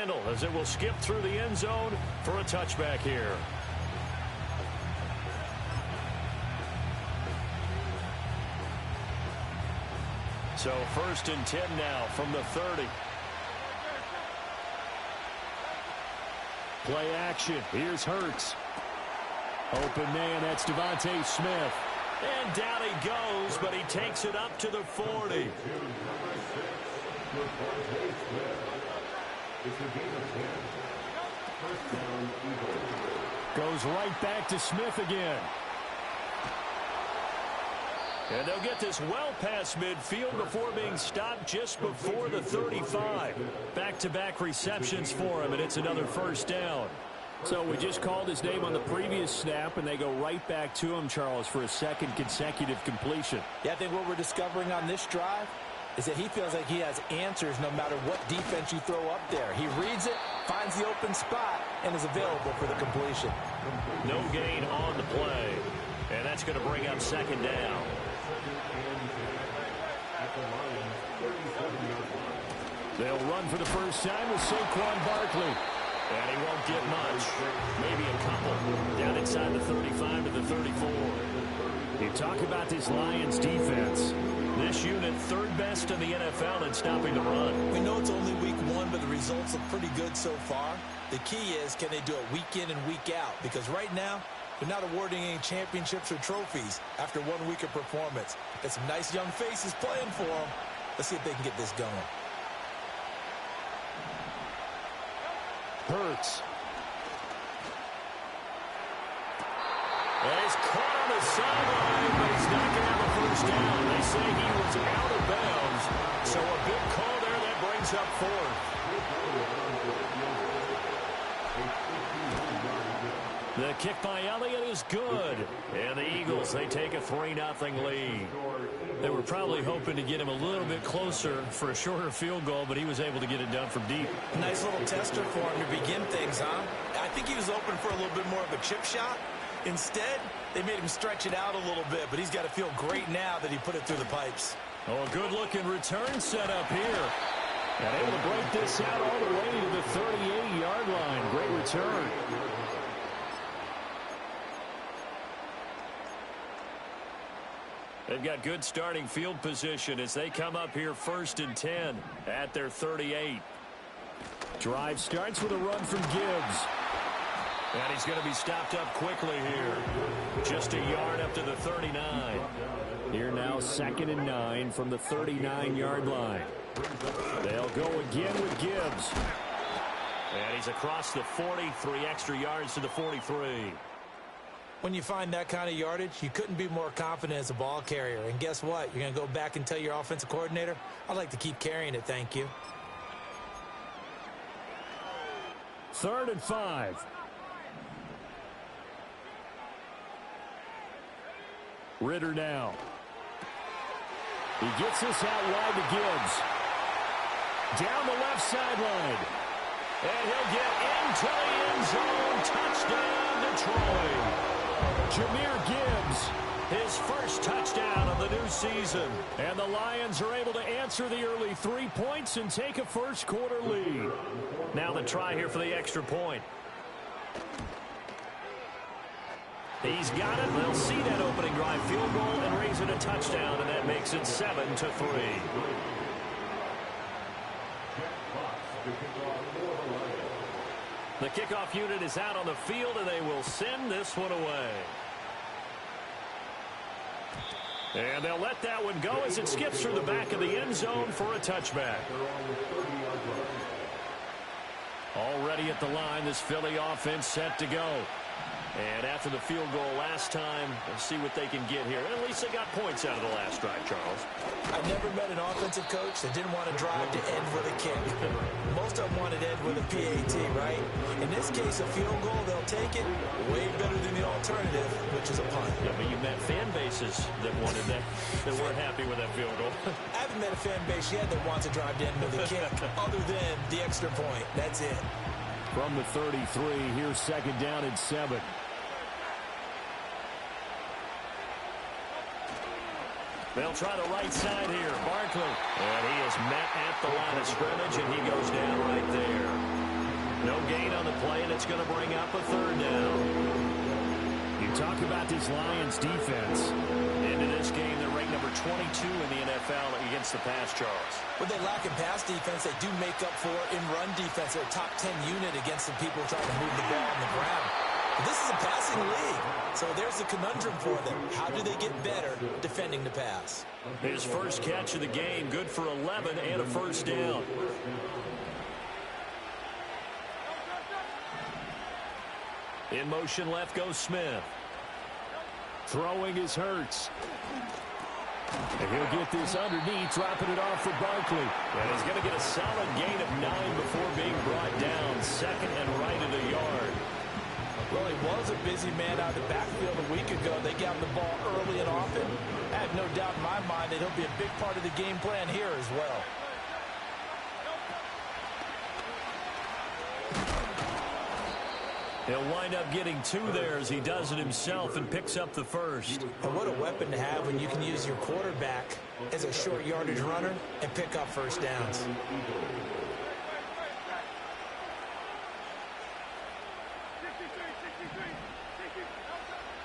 handle as it will skip through the end zone for a touchback here. So 1st and 10 now from the 30. Play action. Here's Hurts. Open man, that's Devontae Smith. And down he goes, but he takes it up to the 40. Goes right back to Smith again. And they'll get this well past midfield before being stopped just before the 35. Back-to-back receptions for him, and it's another 1st down. So we just called his name on the previous snap, and they go right back to him, Charles, for a 2nd consecutive completion. Yeah, I think what we're discovering on this drive is that he feels like he has answers no matter what defense you throw up there. He reads it, finds the open spot, and is available for the completion. No gain on the play, and that's going to bring up 2nd down. They'll run for the first time with Saquon Barkley. And he won't get much. Maybe a couple. Down inside the 35 to the 34. You talk about this Lions defense. This unit 3rd best in the NFL in stopping the run. We know it's only week 1, but the results look pretty good so far. The key is, can they do it week in and week out? Because right now, they're not awarding any championships or trophies after 1 week of performance. Got some nice young faces playing for them. Let's see if they can get this going. Hurts. And he's caught on the sideline, but he's not going to have a 1st down. They say he was out of bounds. So a big call there that brings up 4th. The kick by Elliott is good. And the Eagles, they take a 3-0 lead. They were probably hoping to get him a little bit closer for a shorter field goal, but he was able to get it done from deep. Nice little tester for him to begin things, huh? I think he was open for a little bit more of a chip shot. Instead, they made him stretch it out a little bit, but he's got to feel great now that he put it through the pipes. Oh, a good-looking return set up here. And able to break this out all the way to the 38-yard line. Great return. They've got good starting field position as they come up here 1st and 10 at their 38. Drive starts with a run from Gibbs. And he's going to be stopped up quickly here. Just a yard up to the 39. Here now 2nd and 9 from the 39-yard line. They'll go again with Gibbs. And he's across the 40, 3 extra yards to the 43. When you find that kind of yardage, you couldn't be more confident as a ball carrier. And guess what? You're going to go back and tell your offensive coordinator, I'd like to keep carrying it, thank you. 3rd and 5. Ritter now. He gets this out wide to Gibbs. Down the left sideline. And he'll get into the end zone. Touchdown, Detroit. Jahmyr Gibbs, his 1st touchdown of the new season. And the Lions are able to answer the early 3 points and take a 1st quarter lead. Now the try here for the extra point. He's got it. They'll see that opening drive field goal and raise it a touchdown, and that makes it 7-3. The kickoff unit is out on the field, and they will send this one away. And they'll let that one go as it skips through the back of the end zone for a touchback. Already at the line, this Philly offense set to go. And after the field goal last time, let's see what they can get here. At least they got points out of the last drive, Charles. I've never met an offensive coach that didn't want to drive to end with a kick. Most of them wanted to end with a PAT, right? In this case, a field goal, they'll take it way better than the alternative, which is a punt. Yeah, but you met fan bases that wanted that, that weren't happy with that field goal. I haven't met a fan base yet that wants to drive to end with a kick, other than the extra point. That's it. From the 33, here's 2nd down and 7. They'll try the right side here. Barkley. And he is met at the line of scrimmage, and he goes down right there. gain on the play, and it's going to bring up a third down. You talk about this Lions defense. Into this game, they're ranked number 22 in the NFL against the pass, Charles. What they lack in pass defense, they do make up for in run defense. They're a top 10 unit against the people trying to move the ball on the ground. But this is a passing league, so there's a conundrum for them. How do they get better defending the pass? His first catch of the game, good for 11 and a first down. In motion left goes Smith. Throwing is Hurts. And he'll get this underneath, dropping it off for Barkley. And he's going to get a solid gain of 9 before being brought down. Second and right at a yard. Well, he was a busy man out of the backfield a week ago. They got him the ball early and often. I have no doubt in my mind that he'll be a big part of the game plan here as well. He'll wind up getting 2 there as he does it himself and picks up the first. And what a weapon to have when you can use your quarterback as a short yardage runner and pick up first downs.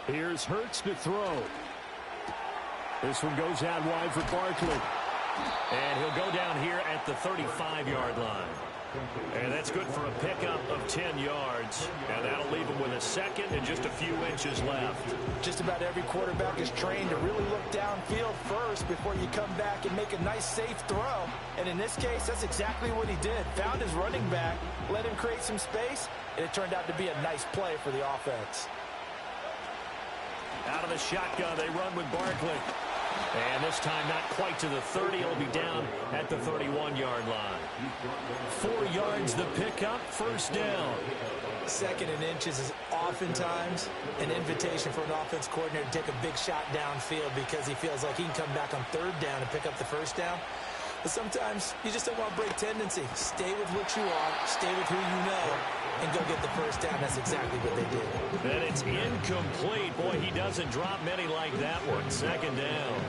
Here's Hurts to throw. This one goes out wide for Barkley. And he'll go down here at the 35-yard line. And that's good for a pickup of 10 yards. And that'll leave him with a second and just a few inches left. Just about every quarterback is trained to really look downfield first before you come back and make a nice, safe throw. And in this case, that's exactly what he did. Found his running back, let him create some space, and it turned out to be a nice play for the offense. Out of the shotgun, they run with Barkley. And this time not quite to the 30. It'll be down at the 31-yard line. 4 yards the pickup, first down. Second and inches is oftentimes an invitation for an offense coordinator to take a big shot downfield because he feels like he can come back on third down and pick up the first down. But sometimes you just don't want to break tendency. Stay with what you are, stay with who you know, and go get the first down. That's exactly what they did. And it's incomplete. Boy, he doesn't drop many like that one. Second down.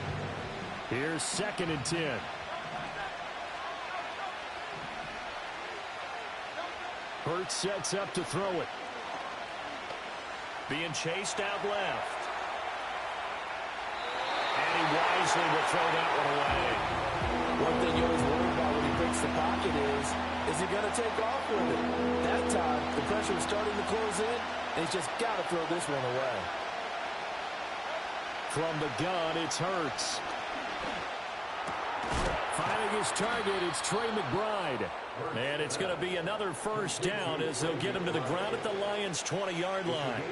Here's 2nd and 10. Hurts sets up to throw it. Being chased out left. And he wisely will throw that one away. One thing you always worry about when he breaks the pocket is he going to take off with it? That time, the pressure was starting to close in, and he's just got to throw this one away. From the gun, it's Hurts. Finding his target, it's Trey McBride. And it's going to be another first down as they'll get him to the ground at the Lions' 20-yard line.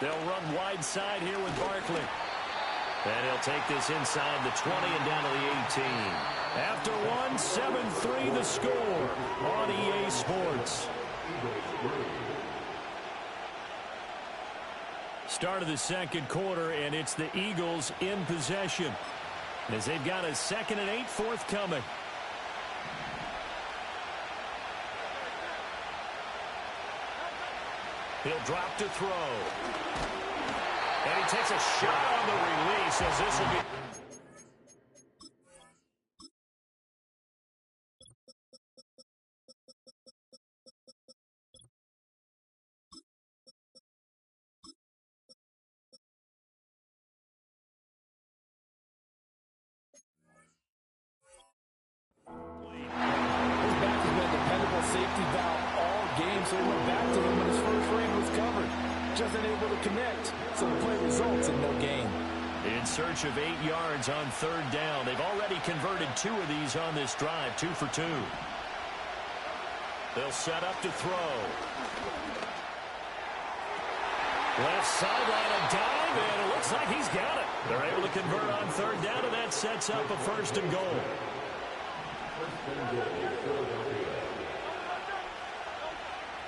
They'll run wide side here with Barkley. And he'll take this inside the 20 and down to the 18. After one, 7-3 the score on EA Sports. Start of the second quarter, and it's the Eagles in possession as they've got a 2nd and 8 forthcoming. He'll drop to throw. And he takes a shot on the release as this will be... Safety valve all game, so he went back to him when his first read was covered. Just unable to connect, so the play results in no gain. In search of 8 yards on third down. They've already converted 2 of these on this drive, 2 for 2. They'll set up to throw. Left sideline, a dive, and it looks like he's got it. They're able to convert on third down, and that sets up a 1st and goal.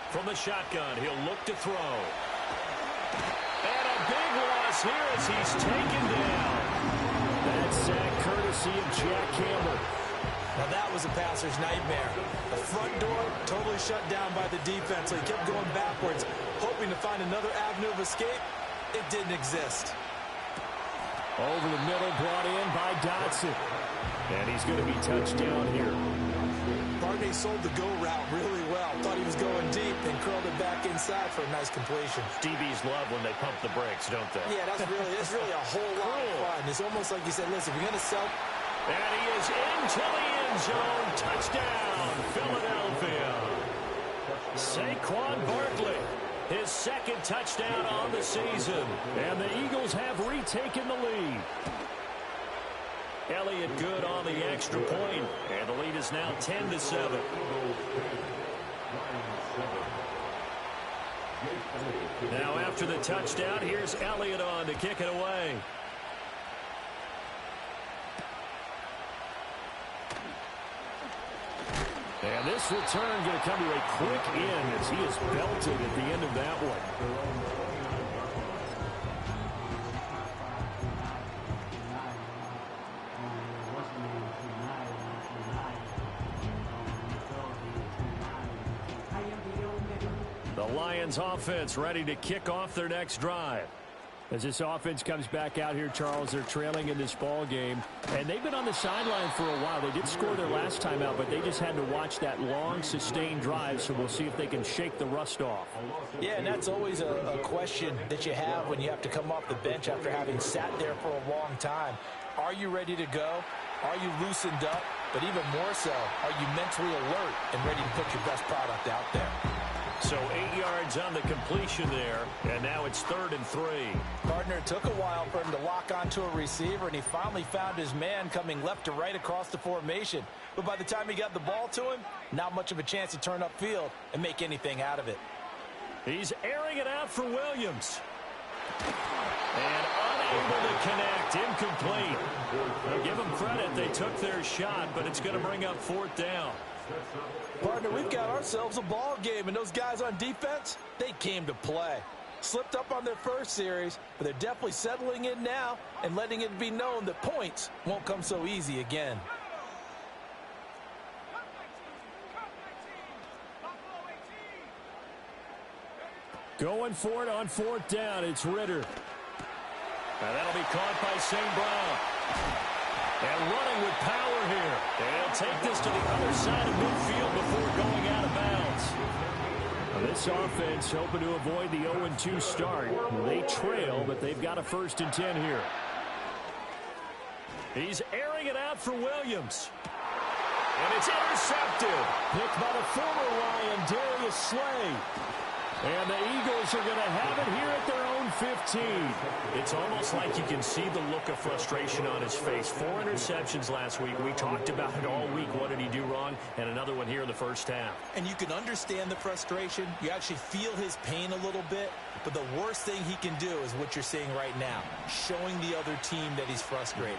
From the shotgun, he'll look to throw. And a big loss here as he's taken down. That sack courtesy of Jack Campbell. Now that was a passer's nightmare. The front door totally shut down by the defense, so he kept going backwards, hoping to find another avenue of escape. It didn't exist. Over the middle, brought in by Dotson. And he's going to be touched down here. Barney sold the go route really well. Thought he was going deep and curled it back inside for a nice completion. DBs love when they pump the brakes, don't they? Yeah, that's really a whole lot of fun. It's almost like you said, listen, if you're going to sell... And he is into the end zone. Touchdown, Philadelphia. Saquon Barkley, his second touchdown on the season. And the Eagles have retaken the lead. Elliott good on the extra point, and the lead is now 10-7. Now after the touchdown, here's Elliott on to kick it away. And this return going to come to a quick end as he is belted at the end of that one. The Lions offense ready to kick off their next drive. As this offense comes back out here, Charles, they're trailing in this ball game, and they've been on the sideline for a while. They did score their last time out, but they just had to watch that long, sustained drive, so we'll see if they can shake the rust off. Yeah, and that's always a question that you have when you have to come off the bench after having sat there for a long time. Are you ready to go? Are you loosened up? But even more so, are you mentally alert and ready to put your best product out there? So 8 yards on the completion there, and now it's 3rd and 3. Gardner took a while for him to lock onto a receiver, and he finally found his man coming left to right across the formation. But by the time he got the ball to him, not much of a chance to turn upfield and make anything out of it. He's airing it out for Williams. And unable to connect, incomplete. Now give them credit, they took their shot, but it's going to bring up 4th down. Partner, we've got ourselves a ball game, and those guys on defense, they came to play. Slipped up on their first series, but they're definitely settling in now and letting it be known that points won't come so easy again. Going for it on 4th down, it's Ritter. And that'll be caught by St. Brown. And running with power here. And he'll take this to the other side of midfield before going out of bounds. Now this offense hoping to avoid the 0-2 start. They trail, but they've got a 1st and 10 here. He's airing it out for Williams. And it's intercepted. Picked by the former Lion, Darius Slay. And the Eagles are going to have it here at their own 15. It's almost like you can see the look of frustration on his face. 4 interceptions last week. We talked about it all week. What did he do wrong? And another one here in the first half. And you can understand the frustration. You actually feel his pain a little bit. But the worst thing he can do is what you're seeing right now, showing the other team that he's frustrated.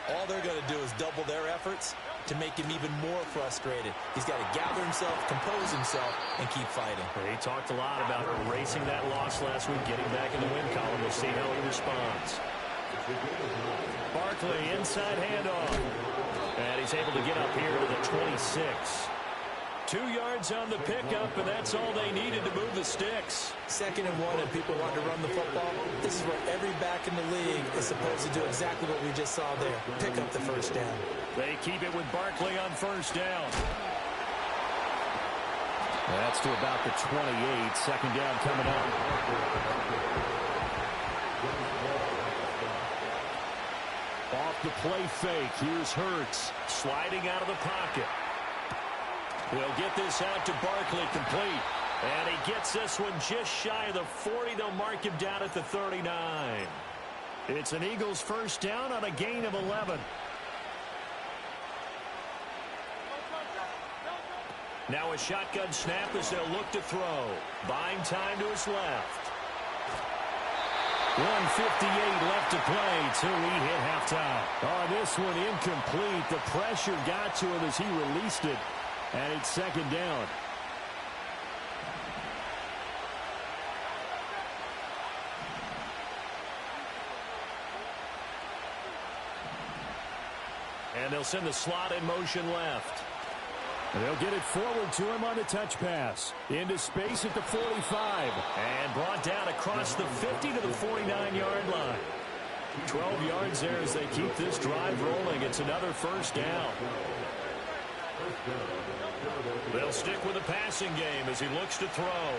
All they're going to do is double their efforts to make him even more frustrated. He's got to gather himself, compose himself, and keep fighting. He talked a lot about erasing that loss last week, getting back in the win column. We'll see how he responds. Barkley, inside handoff. And he's able to get up here to the 26. 2 yards on the pickup, and that's all they needed to move the sticks. 2nd and 1, and people want to run the football. This is where every back in the league is supposed to do exactly what we just saw there. Pick up the 1st down. They keep it with Barkley on 1st down. That's to about the 28. 2nd down coming up. Off the play fake. Here's Hurts sliding out of the pocket. They'll get this out to Barkley, complete. And he gets this one just shy of the 40. They'll mark him down at the 39. It's an Eagles 1st down on a gain of 11. Now a shotgun snap as they'll look to throw. Buying time to his left. 1:58 left to play till we hit halftime. Oh, this one incomplete. The pressure got to him as he released it. And it's 2nd down. And they'll send the slot in motion left. And they'll get it forward to him on the touch pass. Into space at the 45. And brought down across the 50 to the 49-yard line. 12 yards there as they keep this drive rolling. It's another first down. They'll stick with the passing game as he looks to throw.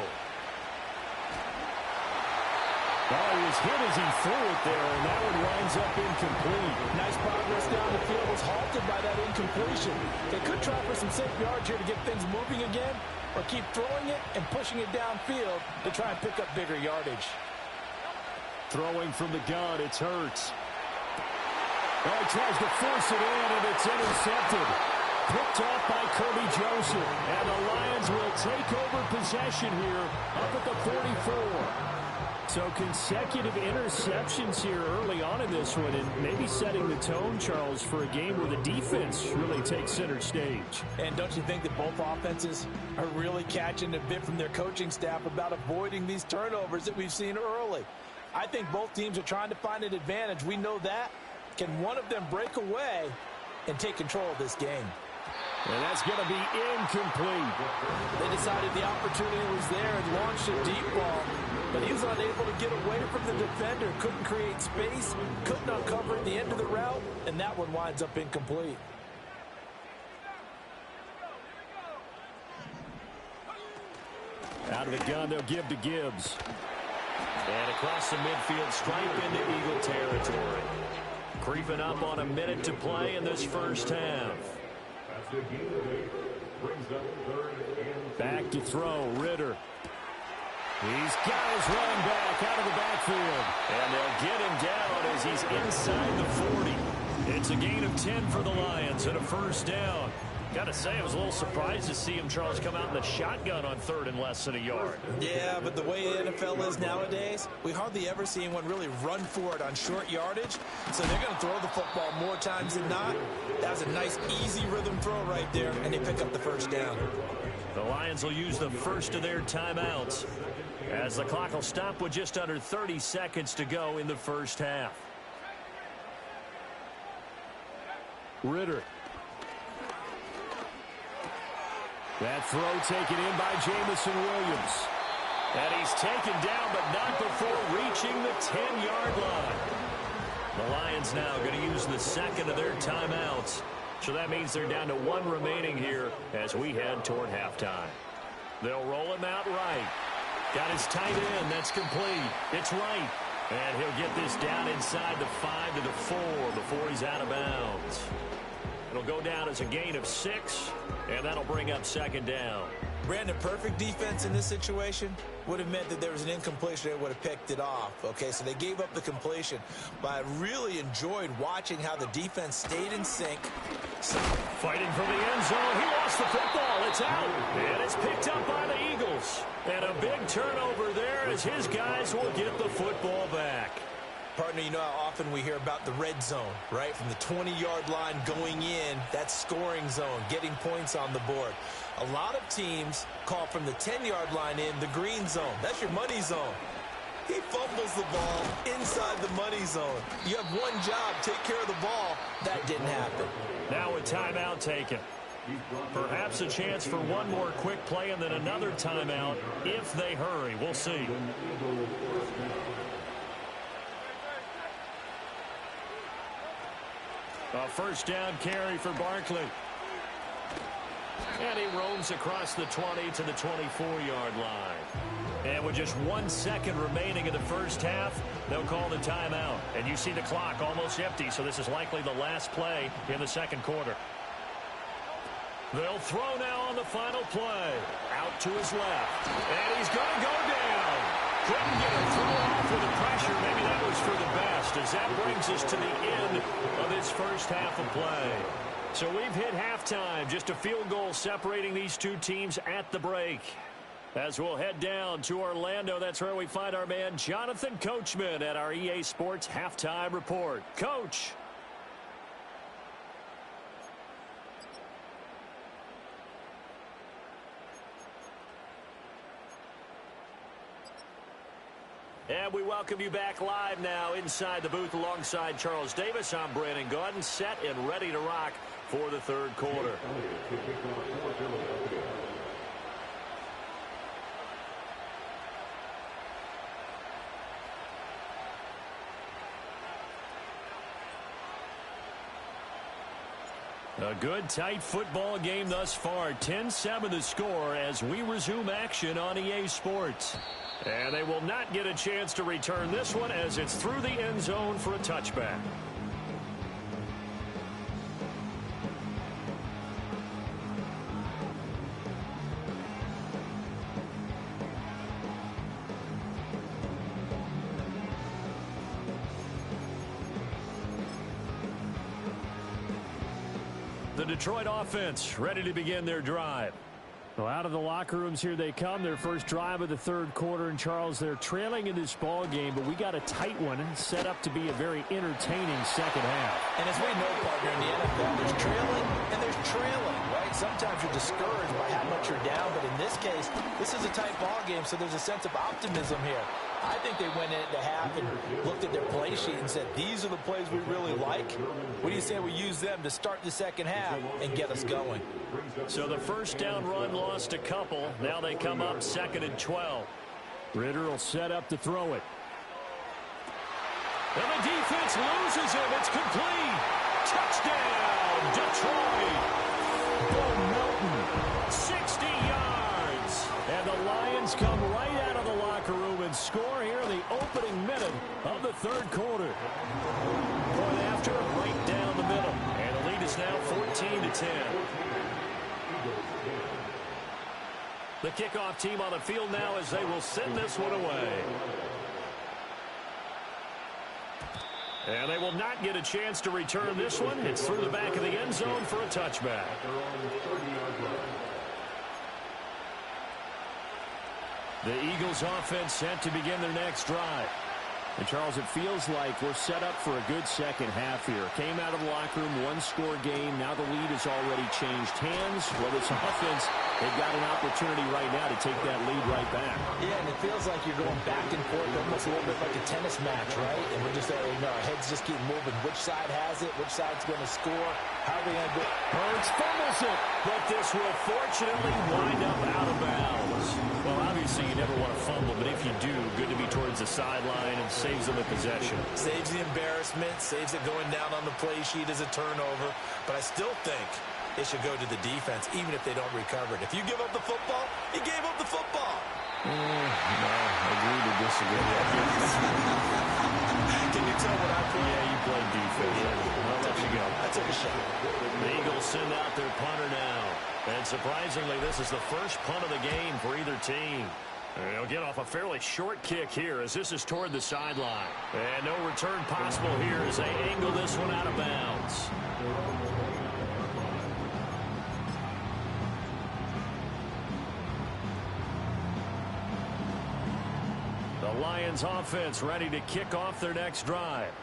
Oh, he was hit as he threw it there, and that one winds up incomplete. Nice progress down the field was halted by that incompletion. They could try for some safe yards here to get things moving again, or keep throwing it and pushing it downfield to try and pick up bigger yardage. Throwing from the gun, it's Hurts. Oh, he tries to force it in, and it's intercepted. Picked off by Kirby Joseph. And the Lions will take over possession here up at the 44. So consecutive interceptions here early on in this one, and maybe setting the tone, Charles, for a game where the defense really takes center stage. And don't you think that both offenses are really catching a bit from their coaching staff about avoiding these turnovers that we've seen early? I think both teams are trying to find an advantage. We know that. Can one of them break away and take control of this game? And that's going to be incomplete. They decided the opportunity was there and launched a deep ball, but he was unable to get away from the defender, couldn't create space, couldn't uncover at the end of the route, and that one winds up incomplete. Out of the gun, they'll give to Gibbs. And across the midfield, stripe into Eagle territory. Creeping up on a minute to play in this first half. Back to throw, Ritter. He's got his running back out of the backfield. And they'll get him down as he's inside the 40. It's a gain of 10 for the Lions and a first down. Got to say, I was a little surprised to see him, Charles, come out in the shotgun on third and less than a yard. Yeah, but the way the NFL is nowadays, we hardly ever see anyone really run for it on short yardage. So they're going to throw the football more times than not. That was a nice, easy rhythm throw right there, and they pick up the first down. The Lions will use the first of their timeouts as the clock will stop with just under 30 seconds to go in the first half. Ritter. That throw taken in by Jamison Williams. And he's taken down, but not before reaching the 10-yard line. The Lions now going to use the second of their timeouts. So that means they're down to one remaining here as we head toward halftime. They'll roll him out right. Got his tight end. That's complete. It's right. And he'll get this down inside the 5 to the 4 before he's out of bounds. It'll go down as a gain of 6, and that'll bring up second down. Brandon, perfect defense in this situation would have meant that there was an incompletion. They would have picked it off. Okay, so they gave up the completion. But I really enjoyed watching how the defense stayed in sync. Fighting for the end zone. He lost the football. It's out. And it's picked up by the Eagles. And a big turnover there as his guys will get the football back. Partner, you know how often we hear about the red zone, right? From the 20-yard line going in, that scoring zone, getting points on the board. A lot of teams call from the 10-yard line in the green zone. That's your money zone. He fumbles the ball inside the money zone. You have one job, take care of the ball. That didn't happen. Now a timeout taken. Perhaps a chance for one more quick play and then another timeout if they hurry. We'll see. A first down carry for Barkley. And he roams across the 20 to the 24-yard line. And with just 1 second remaining in the first half, they'll call the timeout. And you see the clock almost empty, so this is likely the last play in the second quarter. They'll throw now on the final play. Out to his left. And he's going to go down. Couldn't get a throw off with the pressure. Maybe that was for the best, as that brings us to the end of this first half of play. So we've hit halftime. Just a field goal separating these two teams at the break. As we'll head down to Orlando, that's where we find our man Jonathan Coachman at our EA Sports Halftime Report. Coach. And we welcome you back live now inside the booth alongside Charles Davis. I'm Brandon Gaudin, set and ready to rock for the third quarter. A good, tight football game thus far. 10-7 the score as we resume action on EA Sports. And they will not get a chance to return this one as it's through the end zone for a touchback. The Detroit offense ready to begin their drive. Well, out of the locker rooms here they come. Their first drive of the third quarter. And, Charles, they're trailing in this ball game, but we got a tight one set up to be a very entertaining second half. And as we know, partner, in the NFL, there's trailing and there's trailing, right? Sometimes you're discouraged by how much you're down, but in this case, this is a tight ball game, so there's a sense of optimism here. I think they went into half and looked at their play sheet and said, these are the plays we really like. What do you say we use them to start the second half and get us going? So the first down run lost a couple. Now they come up 2nd and 12. Ritter will set up to throw it. And the defense loses him. It's complete. Touchdown, Detroit. Bo Melton, 60 yards. And the Lions come right out of the locker room and score here in the opening minute of the third quarter. Point after, right down the middle. And the lead is now 14-10. The kickoff team on the field now as they will send this one away. And they will not get a chance to return this one. It's through the back of the end zone for a touchback. The Eagles offense set to begin their next drive. And, Charles, it feels like we're set up for a good second half here. Came out of the locker room, one-score game. Now the lead has already changed hands. Well, this offense, they've got an opportunity right now to take that lead right back. Yeah, and it feels like you're going back and forth, almost a little bit like a tennis match, right? And we're just, our heads just keep moving. Which side has it? Which side's going to score? How are they going to do it? Hurts fumbles it, but this will fortunately wind up out of bounds. Well, obviously you never want to fumble, but if you do, good to be towards the sideline and saves them the possession. Saves the embarrassment, saves it going down on the play sheet as a turnover. But I still think it should go to the defense, even if they don't recover it. If you give up the football, you gave up the football. No, agree to disagree. Can you tell what I play? Yeah, you played defense. I'll let you go. I took a shot. The Eagles send out their punter now. And surprisingly, this is the first punt of the game for either team. They'll get off a fairly short kick here as this is toward the sideline. And no return possible here as they angle this one out of bounds. The Lions offense ready to kick off their next drive.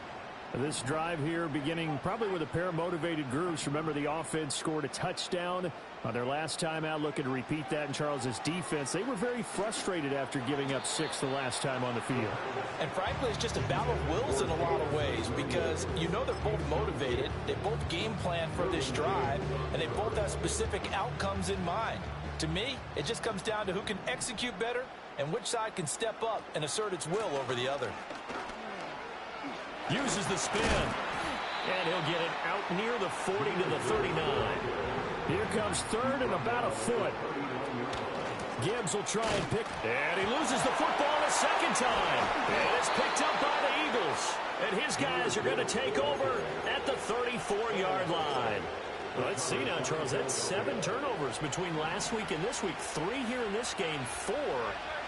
This drive here beginning probably with a pair of motivated groups. Remember, the offense scored a touchdown on their last time out, looking to repeat that in Charles's defense. They were very frustrated after giving up 6 the last time on the field. And frankly, it's just a battle of wills in a lot of ways because you know they're both motivated. They both game plan for this drive, and they both have specific outcomes in mind. To me, it just comes down to who can execute better and which side can step up and assert its will over the other. Uses the spin. And he'll get it out near the 40 to the 39. Here comes third and about a foot. Gibbs will try and pick. And he loses the football a second time. And it's picked up by the Eagles. And his guys are going to take over at the 34-yard line. Let's see now, Charles. That's 7 turnovers between last week and this week. 3 here in this game, 4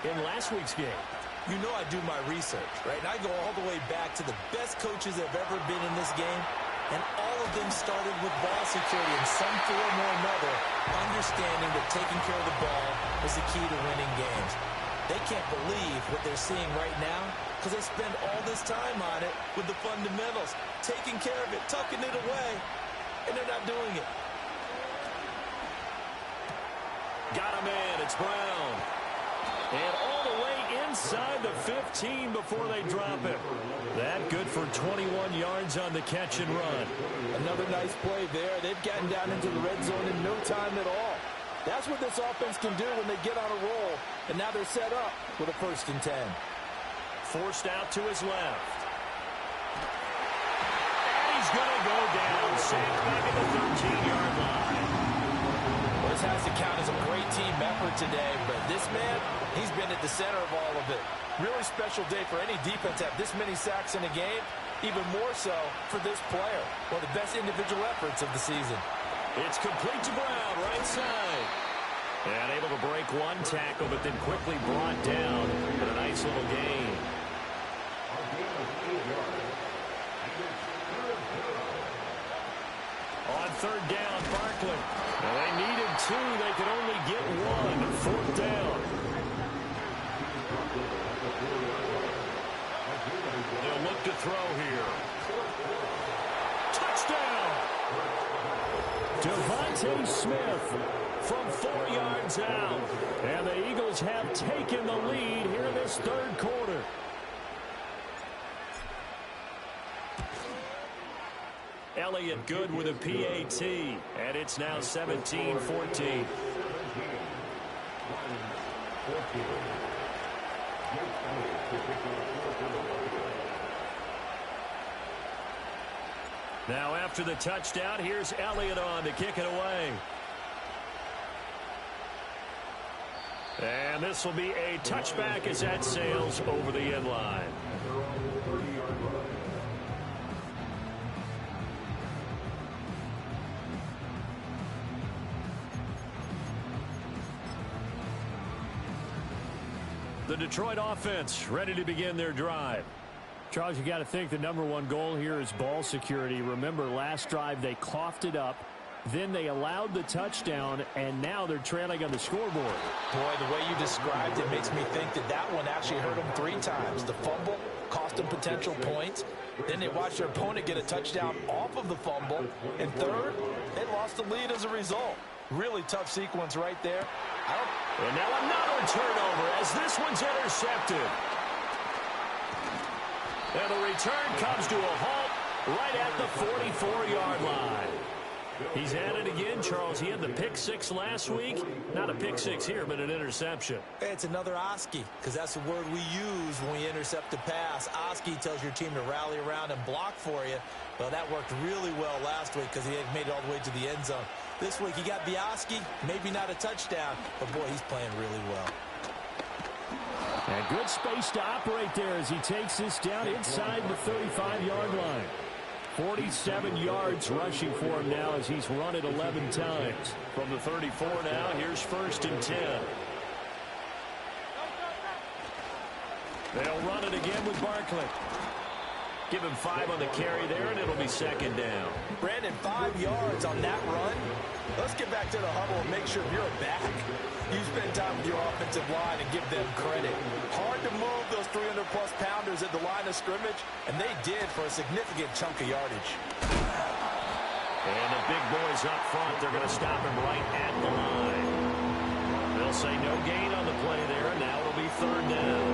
in last week's game. You know I do my research, right? And I go all the way back to the best coaches that have ever been in this game, and all of them started with ball security in some form or another, understanding that taking care of the ball is the key to winning games. They can't believe what they're seeing right now because they spend all this time on it with the fundamentals, taking care of it, tucking it away, and they're not doing it. Got a man. It's Brown. And all the way inside the 15 before they drop it. That good for 21 yards on the catch and run. Another nice play there. They've gotten down into the red zone in no time at all. That's what this offense can do when they get on a roll. And now they're set up with a 1st and 10. Forced out to his left. And he's going to go down. Sacked back at the 13-yard today, but this man, he's been at the center of all of it. Really special day for any defense to have this many sacks in a game, even more so for this player. One of the best individual efforts of the season. It's complete to Brown, right side. And able to break one tackle, but then quickly brought down with a nice little gain. On third down, Barkley. Now they needed two. They could only get one. Fourth down. They'll look to throw here. Touchdown! Devontae Smith from 4 yards out. And the Eagles have taken the lead here in this third quarter. Elliott good with a PAT, and it's now 17-14. Now after the touchdown, here's Elliott on to kick it away. And this will be a touchback as that sails over the end line. The Detroit offense ready to begin their drive. Charles, you got to think the #1 goal here is ball security. Remember, last drive they coughed it up. Then they allowed the touchdown, and now they're trailing on the scoreboard. Boy, the way you described it makes me think that that one actually hurt them 3 times. The fumble cost them potential points. Then they watched their opponent get a touchdown off of the fumble. And third, they lost the lead as a result. Really tough sequence right there. And now another turnover as this one's intercepted. And the return comes to a halt right at the 44-yard line. He's at it again, Charles. He had the pick 6 last week. Not a pick 6 here, but an interception. It's another Oski, because that's the word we use when we intercept a pass. Oski tells your team to rally around and block for you. Well, that worked really well last week because he had made it all the way to the end zone. This week he got the Oski, maybe not a touchdown, but boy, he's playing really well. And good space to operate there as he takes this down inside the 35-yard line. 47 yards rushing for him now as he's run it 11 times. From the 34 now, here's 1st and 10. They'll run it again with Barkley. Give him 5 on the carry there, and it'll be 2nd down. Brandon, 5 yards on that run. Let's get back to the huddle and make sure you're a back. You spend time with your offensive line and give them credit. Hard to move those 300-plus pounders at the line of scrimmage, and they did for a significant chunk of yardage. And the big boys up front, they're going to stop him right at the line. They'll say no gain on the play there, and now it'll be 3rd down.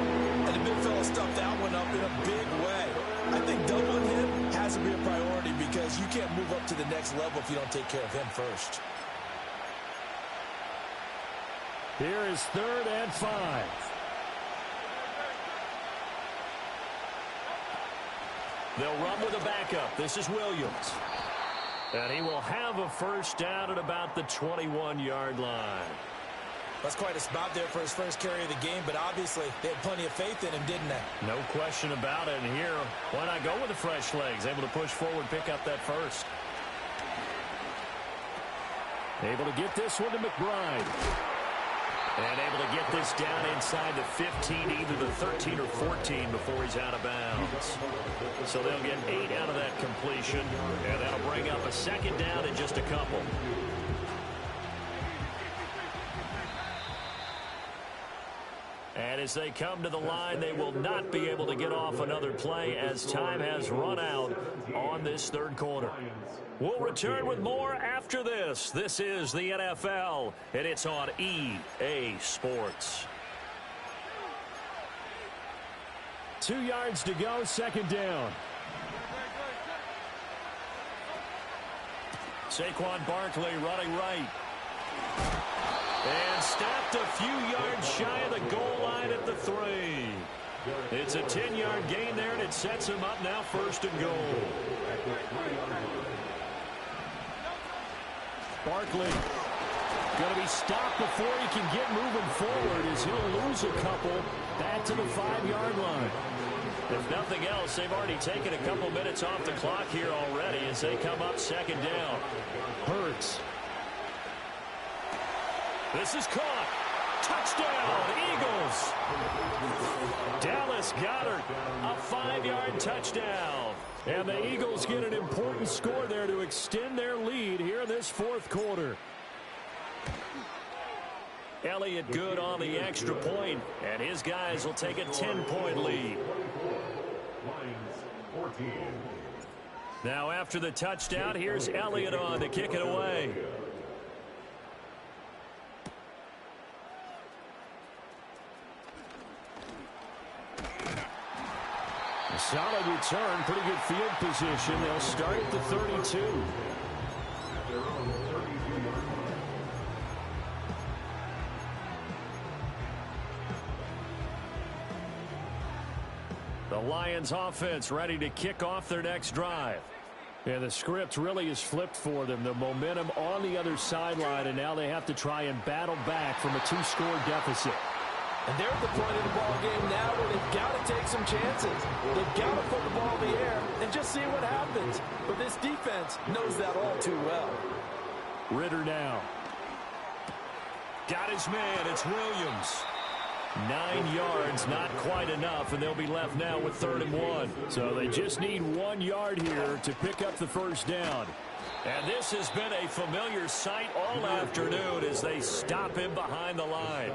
And the big fella stuffed that one up in a big way. I think doubling him has to be a priority because you can't move up to the next level if you don't take care of him first. Here is 3rd and 5. They'll run with a backup. This is Williams. And he will have a 1st down at about the 21-yard line. That's quite a spot there for his first carry of the game, but obviously they had plenty of faith in him, didn't they? No question about it. And here, why not go with the fresh legs? Able to push forward, pick up that 1st. Able to get this one to McBride. And able to get this down inside the 15, either the 13 or 14 before he's out of bounds. So they'll get 8 out of that completion, and that'll bring up a 2nd down in just a couple. And as they come to the line, they will not be able to get off another play as time has run out on this 3rd quarter. We'll return with more after this. This is the NFL, and it's on EA Sports. 2 yards to go, 2nd down. Saquon Barkley running right. And stopped a few yards shy of the goal line at the 3. It's a 10-yard gain there, and it sets him up now 1st and goal. Barkley Going to be stopped before he can get moving forward as he'll lose a couple back to the 5-yard line. If nothing else, they've already taken a couple minutes off the clock here already as they come up second down. Hurts. This is caught. Touchdown, Eagles. Dallas Goedert, a 5-yard touchdown. And the Eagles get an important score there to extend their lead here in this fourth quarter. Elliott good on the extra point, and his guys will take a 10-point lead. Now after the touchdown, here's Elliott on to kick it away. A solid return, pretty good field position. They'll start at the 32. The Lions offense ready to kick off their next drive. And the script really is flipped for them. The momentum on the other sideline, and now they have to try and battle back from a 2-score deficit. And they're at the point of the ball game now where they've got to take some chances. They've got to put the ball in the air and just see what happens. But this defense knows that all too well. Ritter now. Got his man. It's Williams. 9 yards, not quite enough, and they'll be left now with 3rd and 1. So they just need 1 yard here to pick up the first down. And this has been a familiar sight all afternoon as they stop him behind the line.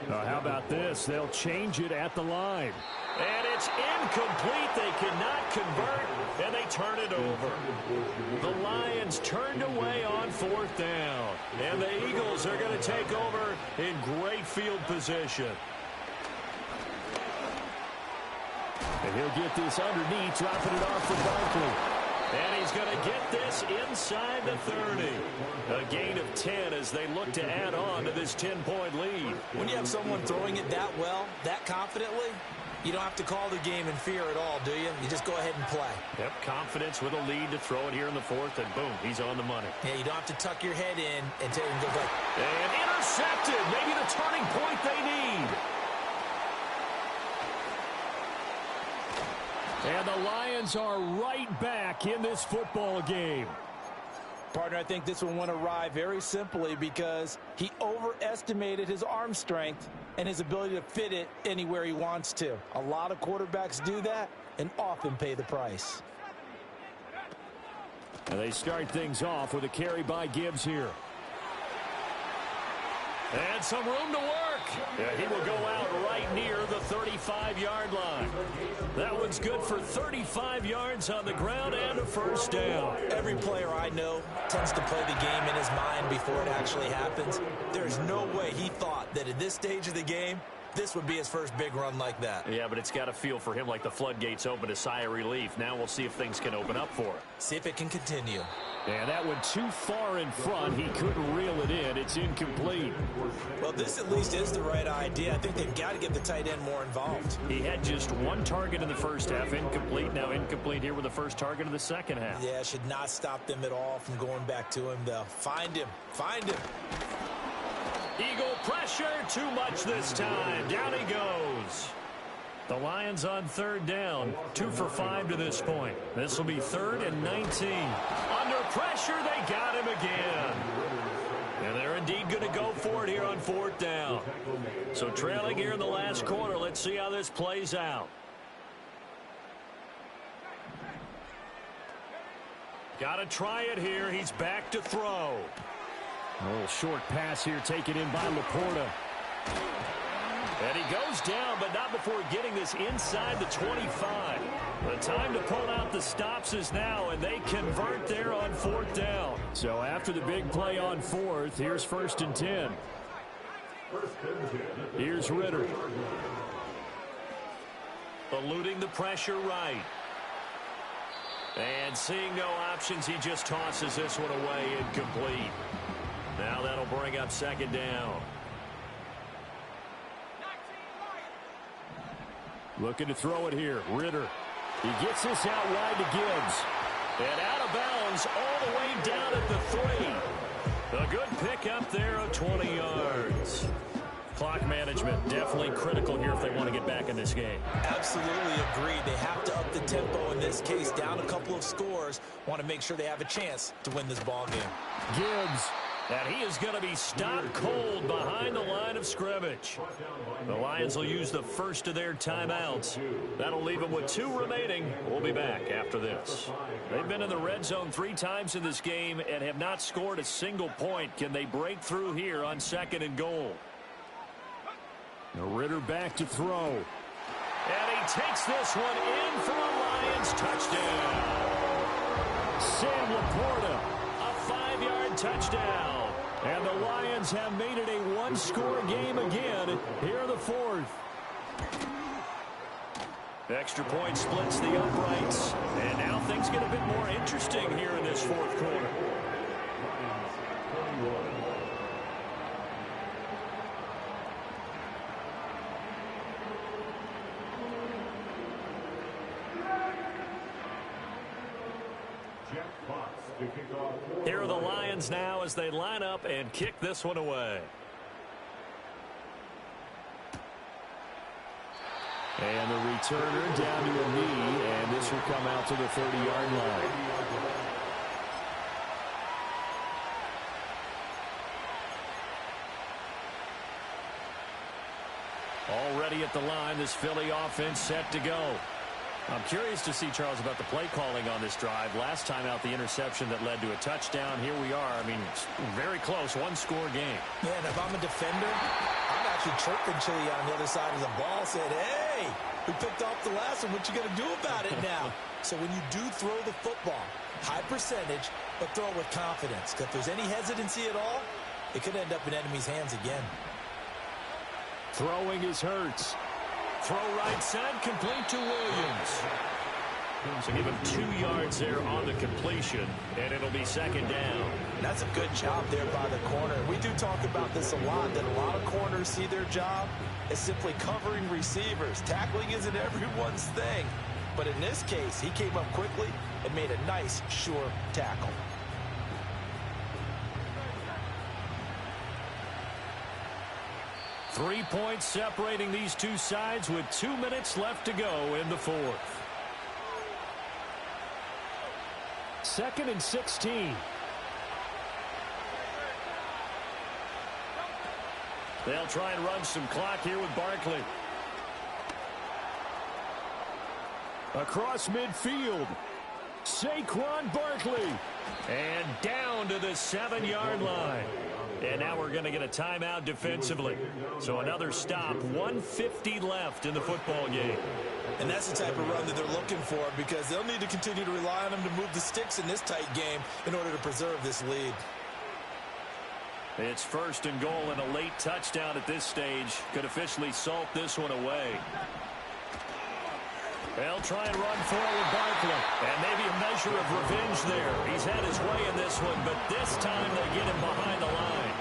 How about this? They'll change it at the line. And it's incomplete. They cannot convert, and they turn it over. The Lions turned away on 4th down. And the Eagles are going to take over in great field position. And he'll get this underneath, dropping it off for Barkley. And he's going to get this inside the 30. A gain of 10 as they look to add on to this 10-point lead. When you have someone throwing it that well, that confidently, you don't have to call the game in fear at all, do you? You just go ahead and play. Yep, confidence with a lead to throw it here in the 4th, and boom, he's on the money. Yeah, you don't have to tuck your head in and take and go back. And intercepted. Maybe the turning point they need. And the Lions are right back in this football game. Partner, I think this one went awry very simply because he overestimated his arm strength and his ability to fit it anywhere he wants to. A lot of quarterbacks do that and often pay the price. And they start things off with a carry by Gibbs here. And some room to work. Yeah, he will go out right near the 35-yard line. That one's good for 35 yards on the ground and a first down. Every player I know tends to play the game in his mind before it actually happens. There's no way he thought that at this stage of the game, this would be his first big run like that. Yeah, but it's got to feel for him like the floodgates open, a sigh of relief. Now we'll see if things can open up for him. See if it can continue. And that one too far in front. He couldn't reel it in. It's incomplete. Well, this at least is the right idea. I think they've got to get the tight end more involved. He had just one target in the first half. Incomplete. Now incomplete here with the first target of the second half. Yeah, should not stop them at all from going back to him, though. Find him. Find him. Eagle pressure. Too much this time. Down he goes. The Lions on 3rd down. 2 for 5 to this point. This will be 3rd and 19. Under pressure, they got him again. And they're indeed going to go for it here on 4th down. So trailing here in the last quarter. Let's see how this plays out. Got to try it here. He's back to throw. A little short pass here taken in by Laporta. And he goes down, but not before getting this inside the 25. The time to pull out the stops is now, and they convert there on 4th down. So after the big play on 4th, here's 1st and 10. Here's Ritter. Eluding the pressure right. And seeing no options, he just tosses this one away incomplete. Now that'll bring up 2nd down. Looking to throw it here. Ritter. He gets this out wide to Gibbs. And out of bounds all the way down at the 3. A good up there of 20 yards. Clock management definitely critical here if they want to get back in this game. Absolutely agreed. They have to up the tempo in this case. Down a couple of scores. Want to make sure they have a chance to win this ball game. Gibbs. And he is going to be stopped cold behind the line of scrimmage. The Lions will use the first of their timeouts. That'll leave them with 2 remaining. We'll be back after this. They've been in the red zone 3 times in this game and have not scored a single point. Can they break through here on 2nd and goal? Now Ritter back to throw. And he takes this one in for a Lions touchdown. Sam Laporta, a 5-yard touchdown. And the Lions have made it a 1-score game again here in the 4th. Extra point splits the uprights. And now things get a bit more interesting here in this 4th quarter. Here are the Lions now as they line up and kick this one away. And the returner down to a knee, and this will come out to the 30-yard line. Already at the line, this Philly offense set to go. I'm curious to see, Charles, about the play calling on this drive. Last time out, the interception that led to a touchdown. Here we are. I mean, very close, 1-score game. Yeah, and if I'm a defender, I'm actually chirping Chili on the other side of the ball, saying, hey, we picked off the last one. What you going to do about it now? So when you do throw the football, high percentage, but throw it with confidence. Because if there's any hesitancy at all, it could end up in enemy's hands again. Throwing is Hurts. Throw right side, complete to Williams. So give him 2 yards there on the completion, and it'll be 2nd down. That's a good job there by the corner. We do talk about this a lot, that a lot of corners see their job as simply covering receivers. Tackling isn't everyone's thing. But in this case, he came up quickly and made a nice, sure tackle. Three points separating these two sides with 2 minutes left to go in the 4th. 2nd and 16. They'll try and run some clock here with Barkley. Across midfield. Saquon Barkley. And down to the 7-yard line. And now we're going to get a timeout defensively. So another stop, 1:50 left in the football game. And that's the type of run that they're looking for, because they'll need to continue to rely on them to move the sticks in this tight game in order to preserve this lead. It's 1st and goal, and a late touchdown at this stage could officially salt this one away. They'll try and run forward Barkley. And maybe a measure of revenge there. He's had his way in this one, but this time they get him behind the line.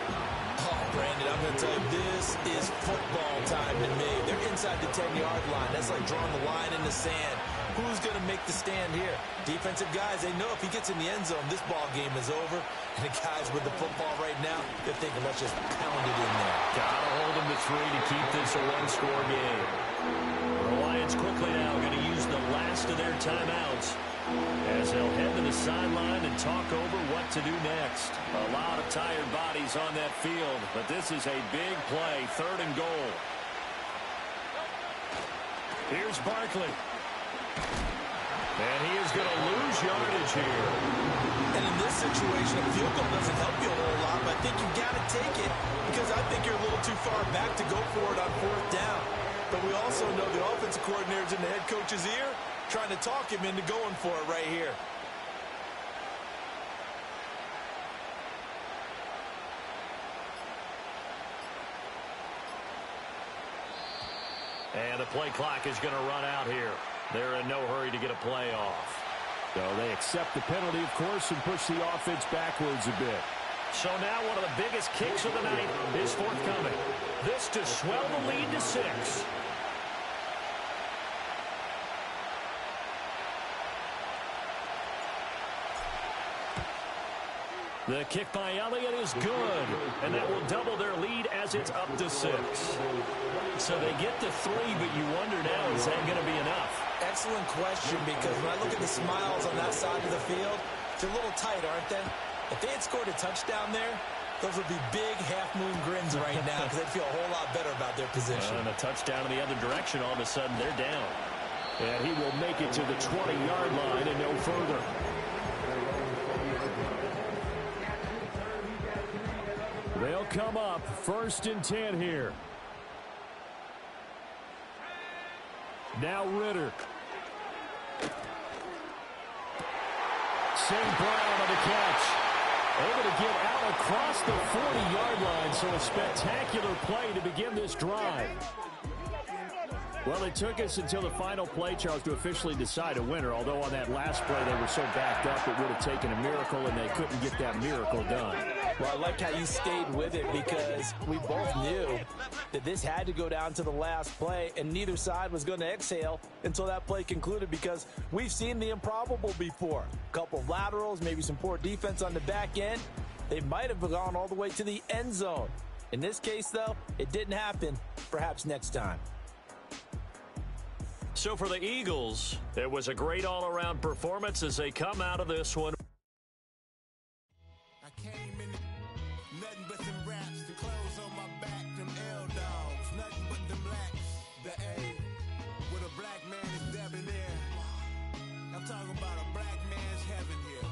Oh, Brandon, I'm going to tell you, this is football time to me. They're inside the 10-yard line. That's like drawing the line in the sand. Who's going to make the stand here? Defensive guys, they know if he gets in the end zone, this ball game is over. And the guys with the football right now, they're thinking, let's just pound it in there. Gotta hold him to 3 to keep this a 1-score game. The Lions quickly now going to use the last of their timeouts as they'll head to the sideline and talk over what to do next. A lot of tired bodies on that field, but this is a big play, 3rd and goal. Here's Barkley. And he is going to lose yardage here. And in this situation, a field goal doesn't help you a whole lot, but I think you've got to take it, because I think you're a little too far back to go for it on 4th down. But we also know the offensive coordinator's in the head coach's ear, trying to talk him into going for it right here. And the play clock is going to run out here. They're in no hurry to get a play off. So they accept the penalty, of course, and push the offense backwards a bit. So now one of the biggest kicks of the night is forthcoming. This to swell the lead to 6. The kick by Elliott is good, and that will double their lead as it's up to 6. So they get to 3, but you wonder now, is that going to be enough? Excellent question, because when I look at the smiles on that side of the field, they're a little tight, aren't they? If they had scored a touchdown there, those would be big half-moon grins right now because they'd feel a whole lot better about their position. And a touchdown in the other direction, all of a sudden they're down. And he will make it to the 20-yard line and no further. They'll come up 1st and 10 here. Now Ritter. St. Brown on the catch. Able to get out across the 40-yard line, so a spectacular play to begin this drive. Well, it took us until the final play, Charles, to officially decide a winner, although on that last play they were so backed up it would have taken a miracle, and they couldn't get that miracle done. Well, I like how you stayed with it because we both knew that this had to go down to the last play, and neither side was going to exhale until that play concluded because we've seen the improbable before. A couple of laterals, maybe some poor defense on the back end. They might have gone all the way to the end zone. In this case, though, it didn't happen. Perhaps next time. So for the Eagles, it was a great all-around performance as they come out of this one. I came in nothing but them raps, the clothes on my back, them L-dogs, nothing but them blacks, the A, with a black man is debonair. I'm talking about a black man's heaven here.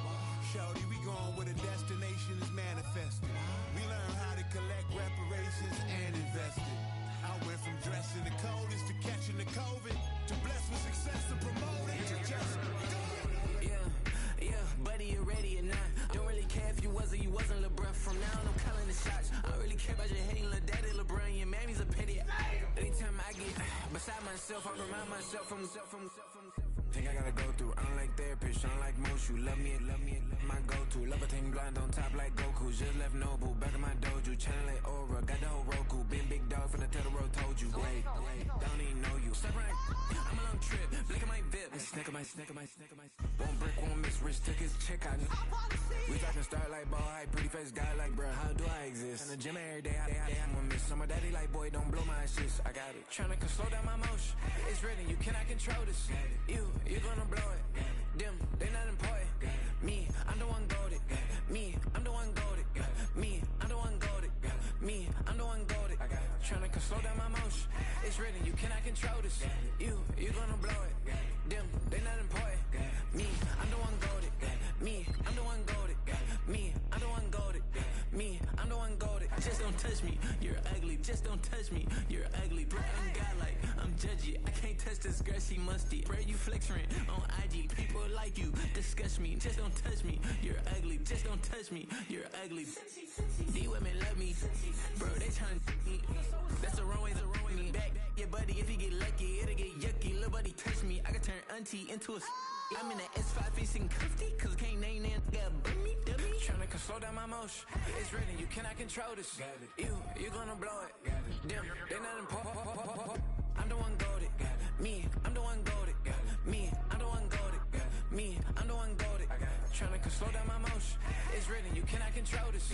Shorty, we going where the destination is manifested. We learn how to collect reparations and invest it. I went from dressing the coldest to catching the COVID, to blessed with success and promoting to just do it. Yeah, buddy, you ready or not? Don't really care if you was or you wasn't LeBron. From now on, I'm calling the shots. I don't really care about your hating little daddy LeBron. Your mammy's a pity. Anytime I get beside myself, I remind myself from. Think I gotta go through. I don't like therapists, I don't like most. You love me, my go-to. Love a thing blind on top like Goku. Just left Noble, back in my dojo. Channel like Aura, got the whole Roku. Been big dog from the Tether Road, told you. Wait, don't even know you. Step right, I'm a long trip. Blink of my VIP. Snack of my. One brick, one miss. Rich took his check out. We talking start like ball hype. Pretty face guy like, bruh, how do I exist? In the gym every day, I'm gonna miss. Summer daddy like, boy, don't blow my assist. I got it. Tryna slow down my motion. It's written, you cannot control this. You gonna blow it. Them, they not important. Me, I'm the one golded. Me, I'm the one golded. Me, I'm the one golded. Me, I'm the one golded. Tryna slow down my motion. It's written, you cannot control this. You gonna blow it. Them, they not important. Me, I'm the one golded. Me, I'm the one golded. Me, I'm the one golded. Me, I'm the one golded. Just don't touch me, you're ugly. Just don't touch me, you're ugly. Bro, I'm godlike, I'm judgy. I can't touch this girl, she musty. Bro, you flexing on IG. People like you disgust me. Just don't touch me, you're ugly. Just don't touch me, you're ugly. These women love me, bro, they trying to me. That's the wrong way, me. Back your buddy, if you get lucky, it'll get yucky. Little buddy touch me, I can turn auntie into a I'm in the S5 facing comfy, cause can't name that dummy. Tryna slow down my motion. It's written, you cannot control this. You gonna blow it. Them, they not important. I'm the one golded. Me, I'm the one golded. Me, I'm the one golded. Me, I'm the one golded. Tryna slow down my motion. It's written, you cannot control this.